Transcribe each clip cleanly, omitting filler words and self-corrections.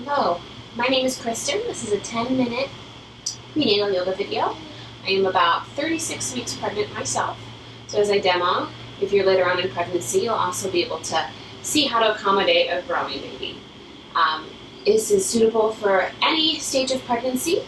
Hello, my name is Kristin. This is a 10-minute prenatal yoga video. I am about 36 weeks pregnant myself. So as I demo, if you're later on in pregnancy, you'll also be able to see how to accommodate a growing baby. This is suitable for any stage of pregnancy.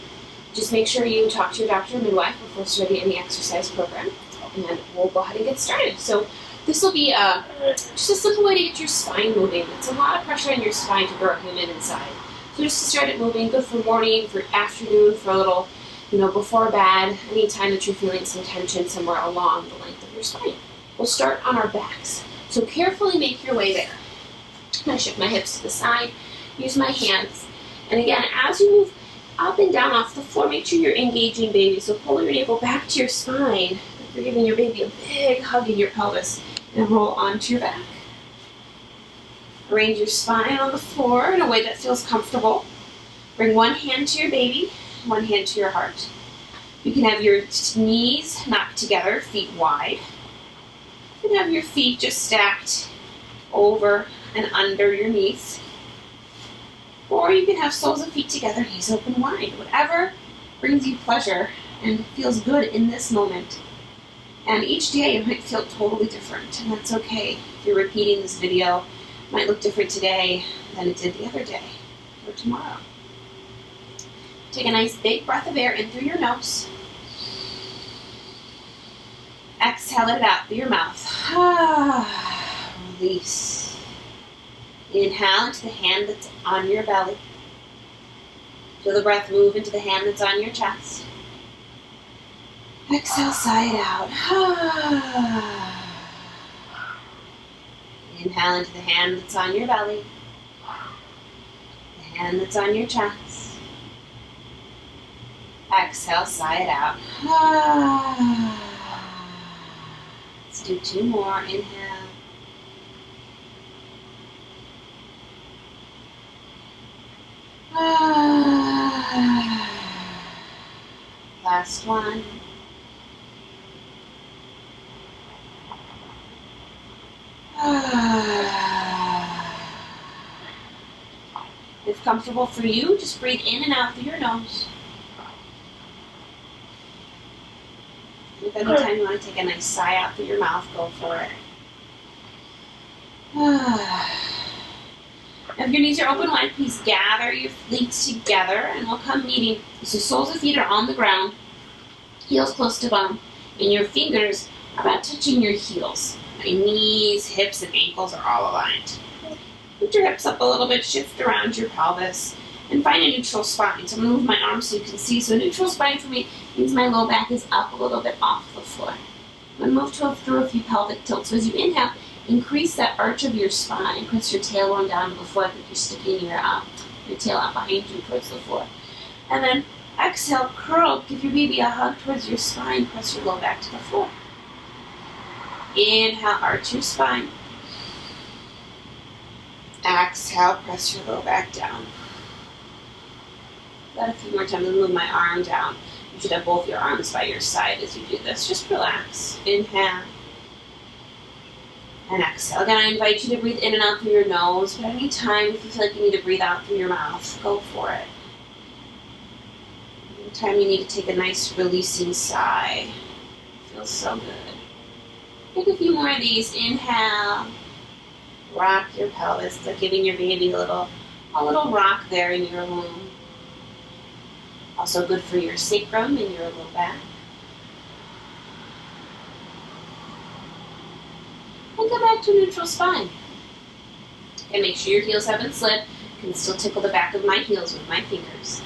Just make sure you talk to your doctor or midwife before starting any exercise program, and then we'll go ahead and get started. So this will be just a simple way to get your spine moving. It's a lot of pressure on your spine to grow a human inside. So just to start it moving, good for morning, for afternoon, for a little, before bed, any time that you're feeling some tension somewhere along the length of your spine. We'll start on our backs. So carefully make your way there. I'm going to shift my hips to the side, use my hands. And again, as you move up and down off the floor, make sure you're engaging baby. So pull your navel back to your spine. You're giving your baby a big hug in your pelvis and roll onto your back. Arrange your spine on the floor in a way that feels comfortable. Bring one hand to your baby, one hand to your heart. You can have your knees knocked together, feet wide. You can have your feet just stacked over and under your knees. Or you can have soles of feet together, knees open wide. Whatever brings you pleasure and feels good in this moment. And each day it might feel totally different, and that's okay. If you're repeating this video, it might look different today than it did the other day or tomorrow. Take a nice big breath of air in through your nose. Exhale it out through your mouth. Release. Inhale into the hand that's on your belly. Feel the breath move into the hand that's on your chest. Exhale, sigh it out. Inhale into the hand that's on your belly. The hand that's on your chest. Exhale, sigh it out. Let's do two more. Inhale. Last one. If comfortable for you, just breathe in and out through your nose. If anytime you want to take a nice sigh out through your mouth, go for it. If your knees are open wide, please gather your feet together and we'll come meeting. So soles of feet are on the ground, heels close to bum, and your fingers are about touching your heels. Your knees, hips, and ankles are all aligned. Put your hips up a little bit, shift around your pelvis, and find a neutral spine. So I'm going to move my arms so you can see. So a neutral spine for me means my low back is up a little bit off the floor. I'm going to move through a few pelvic tilts. So as you inhale, increase that arch of your spine. Press your tailbone down to the floor. I think you're sticking your tail out behind you towards the floor. And then exhale, curl. Give your baby a hug towards your spine. Press your low back to the floor. Inhale, arch your spine. Exhale, press your low back down. Got a few more times. I'm going to move my arm down. You should have both your arms by your side as you do this. Just relax. Inhale. And exhale. Again, I invite you to breathe in and out through your nose, but anytime if you feel like you need to breathe out through your mouth, go for it. Anytime you need to take a nice releasing sigh. It feels so good. Take a few more of these. Inhale. Rock your pelvis. It's like giving your baby a little rock there in your womb. Also good for your sacrum and your low back. And come back to neutral spine. And make sure your heels haven't slid. I can still tickle the back of my heels with my fingers.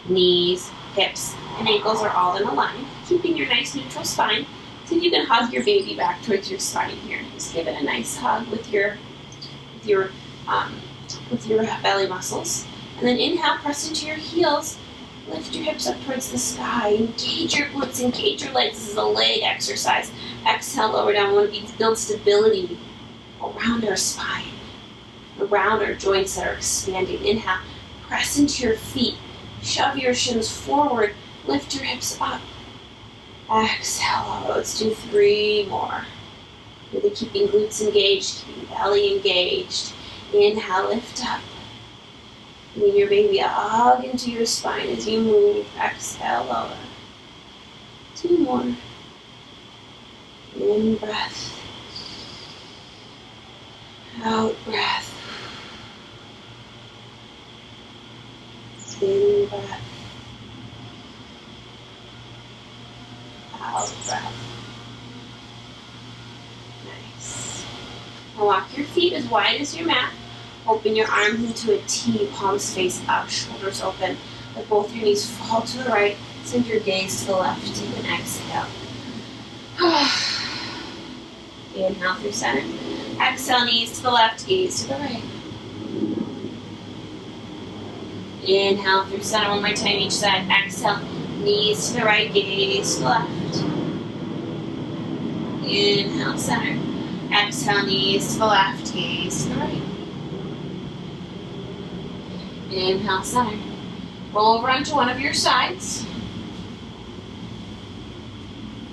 Knees, hips, and ankles are all in a line. Keeping your nice neutral spine. See if you can hug your baby back towards your spine here. Just give it a nice hug with your belly muscles. And then inhale, press into your heels. Lift your hips up towards the sky. Engage your glutes, engage your legs. This is a leg exercise. Exhale, lower down. We want to build stability around our spine, around our joints that are expanding. Inhale, press into your feet. Shove your shins forward. Lift your hips up. Exhale, let's do 3 more. Really keeping glutes engaged, keeping belly engaged. Inhale, lift up. Bring your baby hug into your spine as you move. Exhale, lower. 2 more. In breath. Out breath. In breath. Out breath. Nice. Now walk your feet as wide as your mat. Open your arms into a T, palms face up, shoulders open. Let both your knees fall to the right. Send your gaze to the left and exhale. Inhale through center. Exhale, knees to the left, gaze to the right. Inhale through center, one more time each side. Exhale, knees to the right, gaze to the left. Inhale, center. Exhale, knees to the left, gaze to the right. Inhale, center. Roll over onto one of your sides.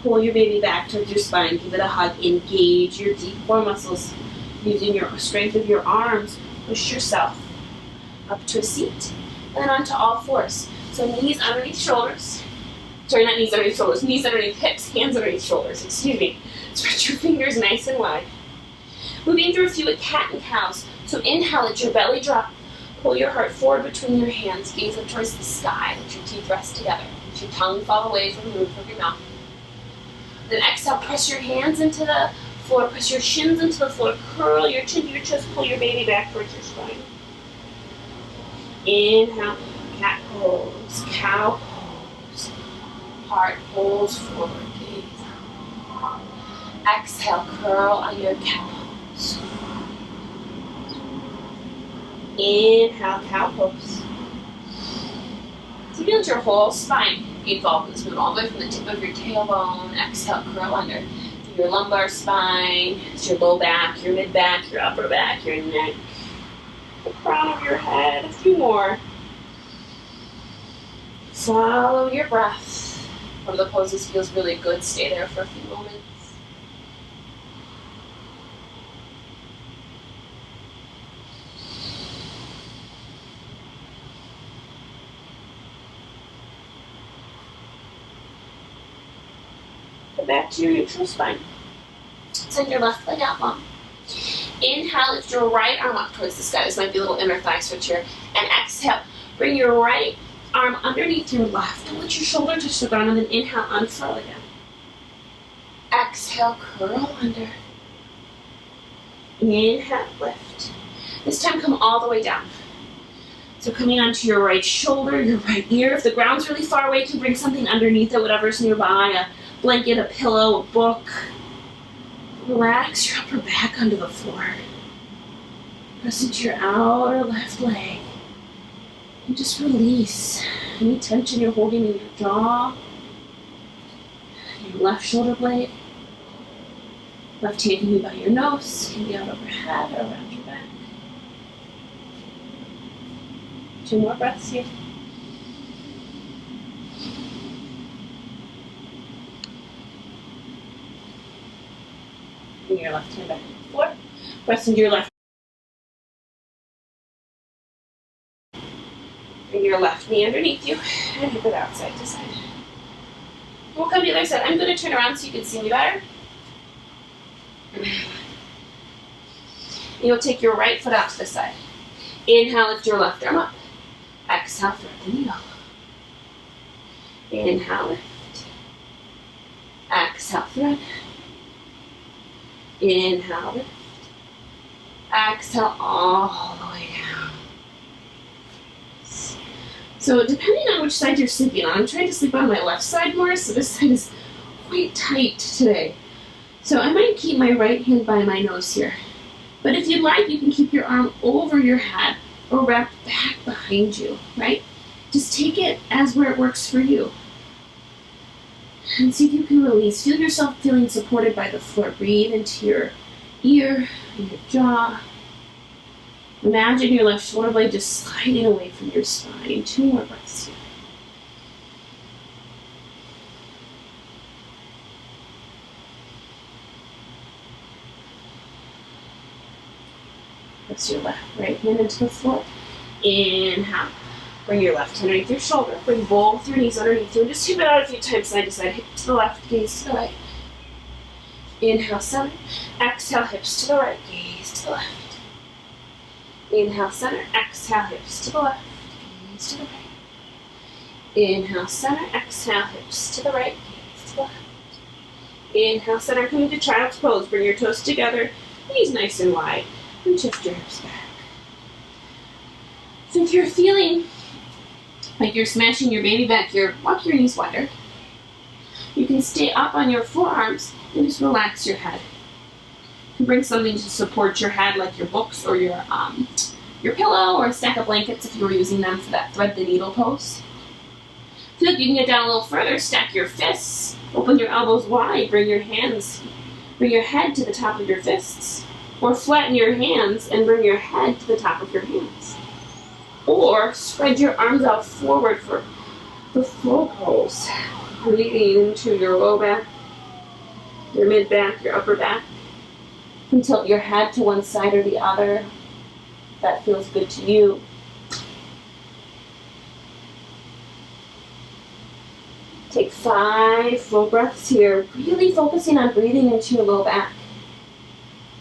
Pull your baby back towards your spine. Give it a hug. Engage your deep core muscles. Using your strength of your arms, push yourself up to a seat. And then onto all fours. So knees underneath shoulders. Sorry, not knees underneath shoulders. Knees underneath hips. Hands underneath shoulders. Excuse me. Stretch your fingers nice and wide. Moving through a few with cat and cows. So inhale, let your belly drop. Pull your heart forward between your hands. Gaze up towards the sky. Let your teeth rest together. Let your tongue fall away from the roof of your mouth. Then exhale, press your hands into the floor. Press your shins into the floor. Curl your chin to your chest. Pull your baby back towards your spine. Inhale, cat pose, cow pose. Heart pulls forward. Gaze. Exhale, curl on your cat pose. Inhale, cow pose. So feel your whole spine be involved in this movement, all the way from the tip of your tailbone. Exhale, curl under your lumbar spine. It's your low back, your mid back, your upper back, your neck, the crown of your head. A few more. Follow your breath. One of the poses feels really good. Stay there for a few moments. Back to your neutral spine. Send your left leg out long. Inhale, lift your right arm up towards the sky. This might be a little inner thigh switch here. And exhale, bring your right arm underneath your left. Don't let your shoulder touch the ground, and then inhale, unfurl again. Exhale, curl under. Inhale, lift. This time come all the way down. So coming onto your right shoulder, your right ear. If the ground's really far away, you can bring something underneath it, whatever's nearby, a blanket, a pillow, a book. Relax your upper back onto the floor. Press into your outer left leg. And just release any tension you're holding in your jaw, your left shoulder blade. Left hand can be by your nose, can be out overhead or around your back. 2 more breaths here. Bring your left hand back to the floor. Press into your left. Bring your left knee underneath you and hip it out side to side. We'll come to the other side. I'm going to turn around so you can see me better. You'll take your right foot out to the side. Inhale, lift your left arm up. Exhale, thread the needle. Inhale, lift. Exhale, thread. Inhale, lift. Exhale, all the way down. So depending on which side you're sleeping on, I'm trying to sleep on my left side more, so this side is quite tight today. So I might keep my right hand by my nose here. But if you'd like, you can keep your arm over your head or wrapped back behind you, right? Just take it as where it works for you. And see if you can release. Feel yourself feeling supported by the floor. Breathe into your ear and your jaw. Imagine your left shoulder blade just sliding away from your spine. 2 more breaths here. Press your right hand into the floor. Inhale. Bring your left hand underneath your shoulder. Bring both your knees underneath you. And just hip it out a few times, side to side. Hip to the left, gaze to the right. Inhale, center. Exhale, hips to the right, gaze to the left. Inhale, center. Exhale, hips to the left, gaze to the right. Inhale, center. Exhale, hips to the right, gaze to the left. Inhale, center. Come into child's pose. Bring your toes together. Knees nice and wide. And shift your hips back. So if you're feeling like you're smashing your baby back here, walk your knees wider. You can stay up on your forearms and just relax your head. You can bring something to support your head, like your books or your pillow or a stack of blankets if you were using them for that thread the needle pose. Feel like you can get down a little further, stack your fists, open your elbows wide, bring your head to the top of your fists, or flatten your hands and bring your head to the top of your hands. Or spread your arms out forward for the flow pose. Breathing into your low back, your mid back, your upper back. You can tilt your head to one side or the other. If that feels good to you. Take 5 full breaths here, really focusing on breathing into your low back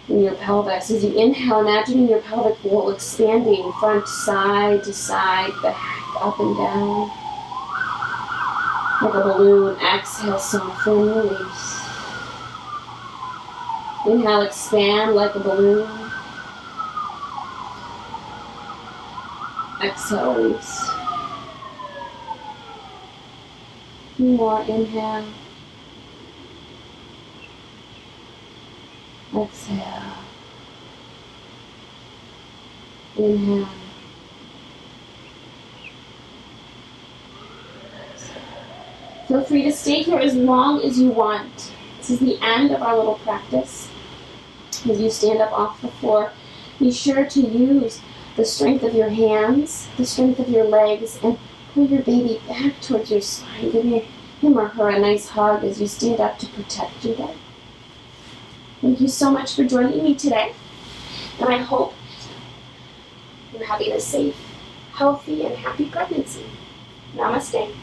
and your pelvis. As you inhale, imagining your pelvic wall expanding front to side, back, up and down. Like a balloon. Exhale, soften, release. Inhale, expand like a balloon. Exhale, release. 2 more, inhale. Exhale. Inhale. Feel free to stay here as long as you want. This is the end of our little practice. As you stand up off the floor, be sure to use the strength of your hands, the strength of your legs, and pull your baby back towards your spine. Give him or her a nice hug as you stand up to protect you there. Thank you so much for joining me today. And I hope you're having a safe, healthy, and happy pregnancy. Namaste.